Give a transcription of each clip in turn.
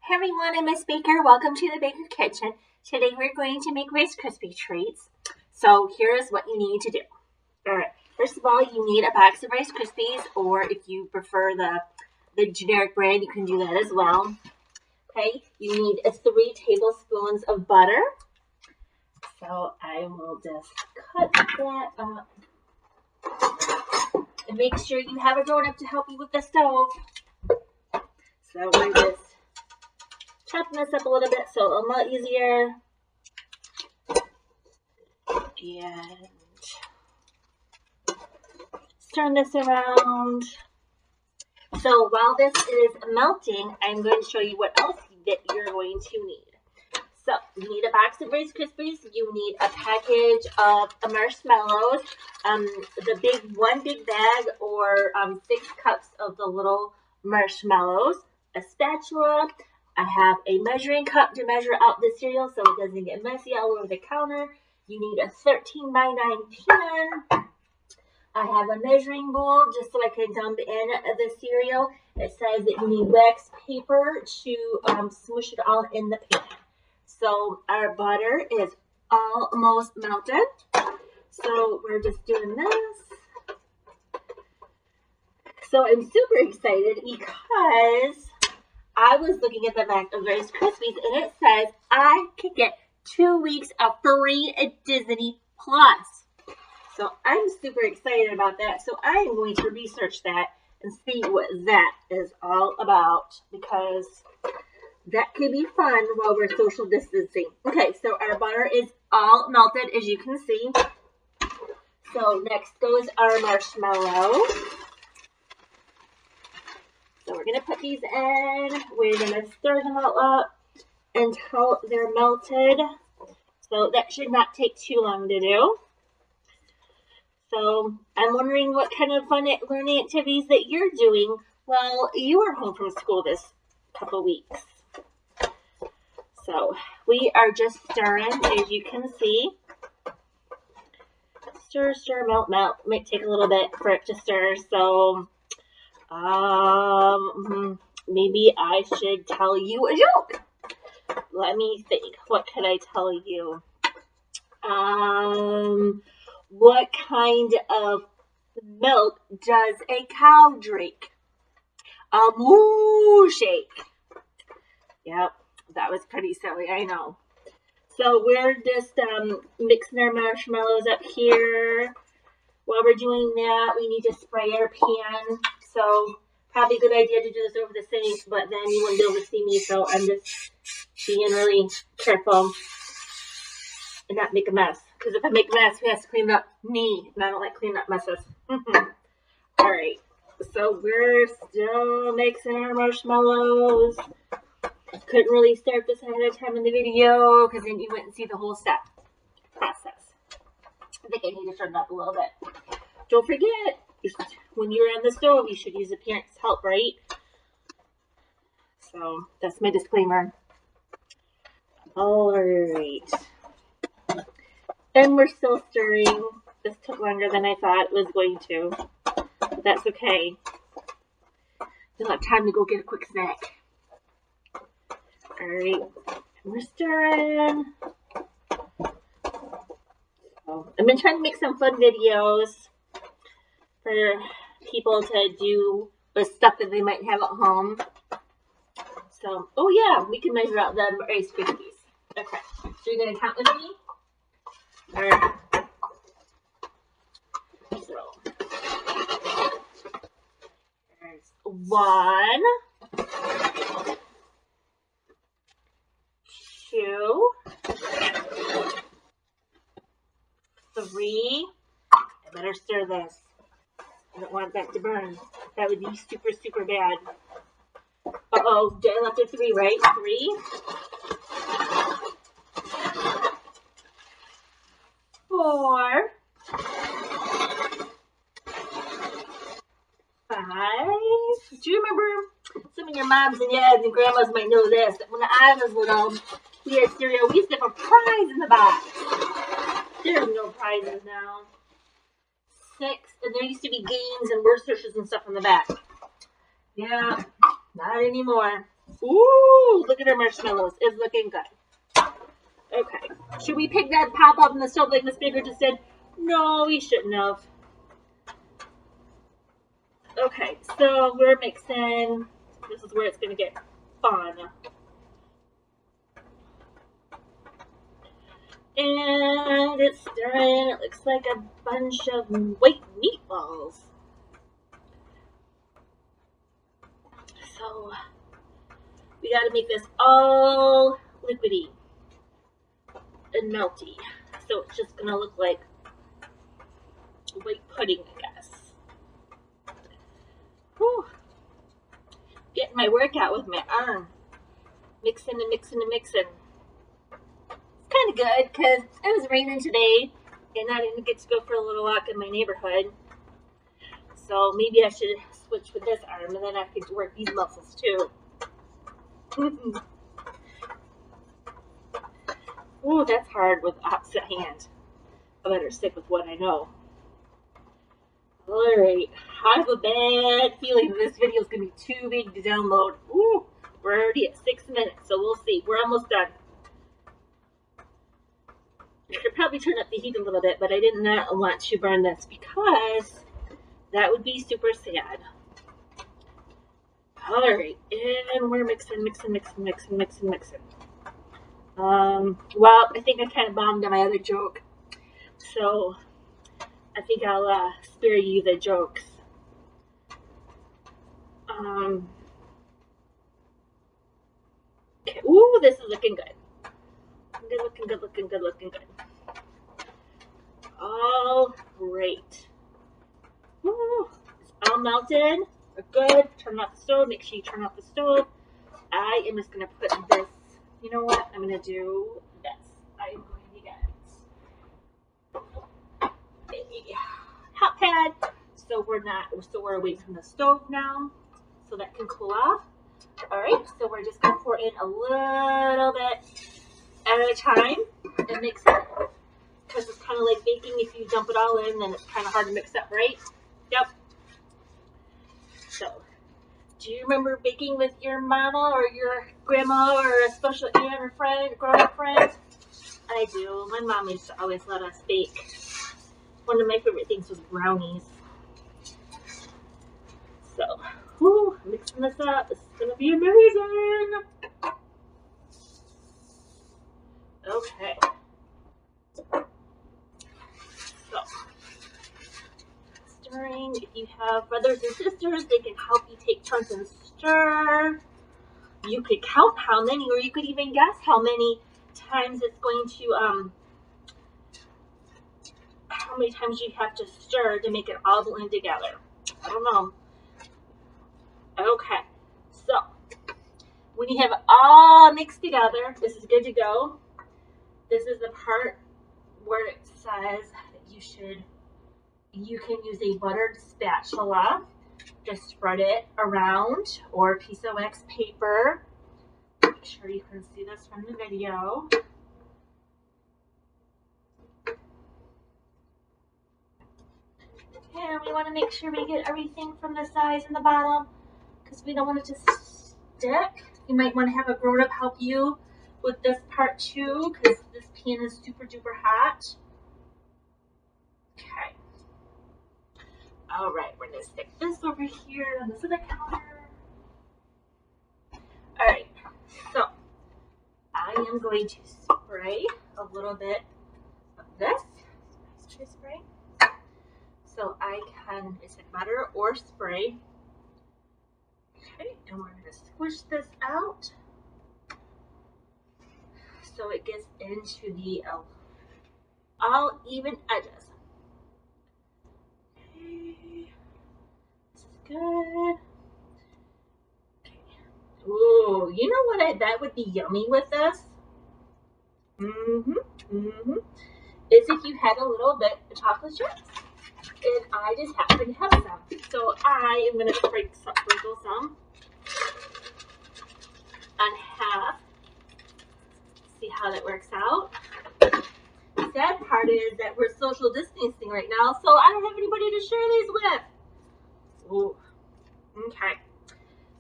Hey everyone, I'm Miss Baker. Welcome to the Baker Kitchen. Today we're going to make Rice Krispie Treats. So here's what you need to do. Alright, first of all, you need a box of Rice Krispies, or if you prefer the generic brand, you can do that as well. Okay, you need 3 tablespoons of butter. So I will just cut that up. And make sure you have a grown-up to help you with the stove. So we're just chopping this up a little bit so it'll melt easier. And turn this around. So while this is melting, I'm going to show you what else that you're going to need. So you need a box of Rice Krispies. You need a package of marshmallows. One big bag or 6 cups of the little marshmallows. A spatula. I have a measuring cup to measure out the cereal so it doesn't get messy all over the counter. You need a 13 by 9 pan. I have a measuring bowl just so I can dump in the cereal. It says that you need wax paper to smush it all in the pan. So our butter is almost melted. So we're just doing this. So I'm super excited because I was looking at the back of Rice Krispies and it says I could get 2 weeks of free at Disney Plus. So I'm super excited about that. So I am going to research that and see what that is all about because that could be fun while we're social distancing. Okay, so our butter is all melted as you can see. So next goes our marshmallow. So we're going to put these in. We're going to stir them all up until they're melted. So that should not take too long to do. So I'm wondering what kind of fun learning activities that you're doing while you are home from school this couple weeks. So we are just stirring, as you can see. Stir, stir, melt, melt. It might take a little bit for it to stir. So maybe I should tell you a joke. Let me think. What could I tell you? What kind of milk does a cow drink? A moo shake. Yep, that was pretty silly, I know. So we're just mixing our marshmallows up here. While we're doing that, we need to spray our pan. So probably a good idea to do this over the sink, but then you wouldn't be able to see me, so I'm just being really careful and not make a mess. Because if I make a mess, we have to clean up me, and I don't like cleaning up messes. All right, so we're still mixing our marshmallows. Couldn't really start this ahead of time in the video because then you wouldn't see the whole process. I think I need to turn it up a little bit. Don't forget, when you're on the stove, you should use a parent's help, right? So that's my disclaimer. All right. And we're still stirring. This took longer than I thought it was going to. But that's okay. You'll have time to go get a quick snack. Alright. We're stirring. So, I've been trying to make some fun videos for people to do with stuff that they might have at home. So, oh yeah, we can measure out the Rice Krispies. Okay. So you're going to count with me? Alright. So, there's 1, 2, 3. I better stir this. I don't want that to burn. That would be super, super bad. Uh-oh, I left it 3, right? 3. 4, 5. Do you remember, some of your moms and dads and grandmas might know this, that when I was little, we had cereal, we used to have a prize in the box. There's no prizes now. 6, and there used to be games and Worcestershire's and stuff on the back. Yeah, not anymore. Ooh, look at our marshmallows. It's looking good. Okay. Should we pick that pop up in the stove like Miss Baker just did? No, we shouldn't have. Okay, so we're mixing. This is where it's going to get fun. And it's stirring. It looks like a bunch of white meatballs. So we got to make this all liquidy and melty. So it's just going to look like white pudding, I guess. Whew. Getting my workout with my arm. Mixing and mixing and mixing. It's kind of good because it was raining today and I didn't get to go for a little walk in my neighborhood. So maybe I should switch with this arm and then I could work these muscles too. Ooh, that's hard with opposite hand. I better stick with what I know. Alright, I have a bad feeling this video is going to be too big to download. Ooh, we're already at 6 minutes, so we'll see. We're almost done. I should probably turn up the heat a little bit, but I did not want to burn this because that would be super sad. Alright, and we're mixing. Well, I think I kind of bombed on my other joke. So, I think I'll spare you the jokes. Okay. Ooh, this is looking good. Looking good. All right. Ooh, it's all melted. We're good. Turn off the stove. Make sure you turn off the stove. I am just going to put this, you know what? I'm going to do this. I am going to get a hot pad. So we're away from the stove now. So that can cool off. Alright, so we're just going to pour in a little bit at a time and mix it. Because it's kind of like baking. If you dump it all in, then it's kind of hard to mix up, right? Yep. So, do you remember baking with your mama or your grandma or a special aunt or friend, grown-up friend? I do. My mom used to always let us bake. One of my favorite things was brownies. So, whew, mixing this up. This is going to be amazing. Okay. So, stirring. If you have brothers and sisters, they can help you take turns and stir. You could count how many, or you could even guess how many times it's going to, how many times you have to stir to make it all blend together. I don't know. Okay, so when you have it all mixed together, this is good to go. This is the part where it says that you can use a buttered spatula. Just spread it around, or a piece of wax paper. Make sure you can see this from the video. And we want to make sure we get everything from the sides and the bottom because we don't want it to stick. You might want to have a grown-up help you with this part too because this pan is super duper hot. Okay. Alright, we're going to stick this over here on this other counter. Alright, so I am going to spray a little bit of this. Spray. So I can, is it butter or spray? Okay, and we're going to squish this out so it gets into the all even edges. Okay, this is good. Okay. Ooh, you know what I bet would be yummy with this? Is if you had a little bit of chocolate chips. And I just happen to have some. So I am going to sprinkle some on half. See how that works out. The sad part is that we're social distancing right now, so I don't have anybody to share these with. Ooh. Okay.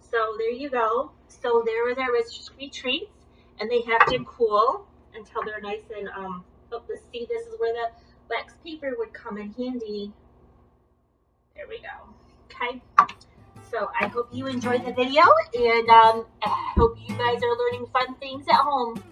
So there you go. So there are our Rice Krispie Treats, and they have to cool until they're nice and oh, let's see, this is where the wax paper would come in handy. There we go. Okay. So I hope you enjoyed the video, and I hope you guys are learning fun things at home.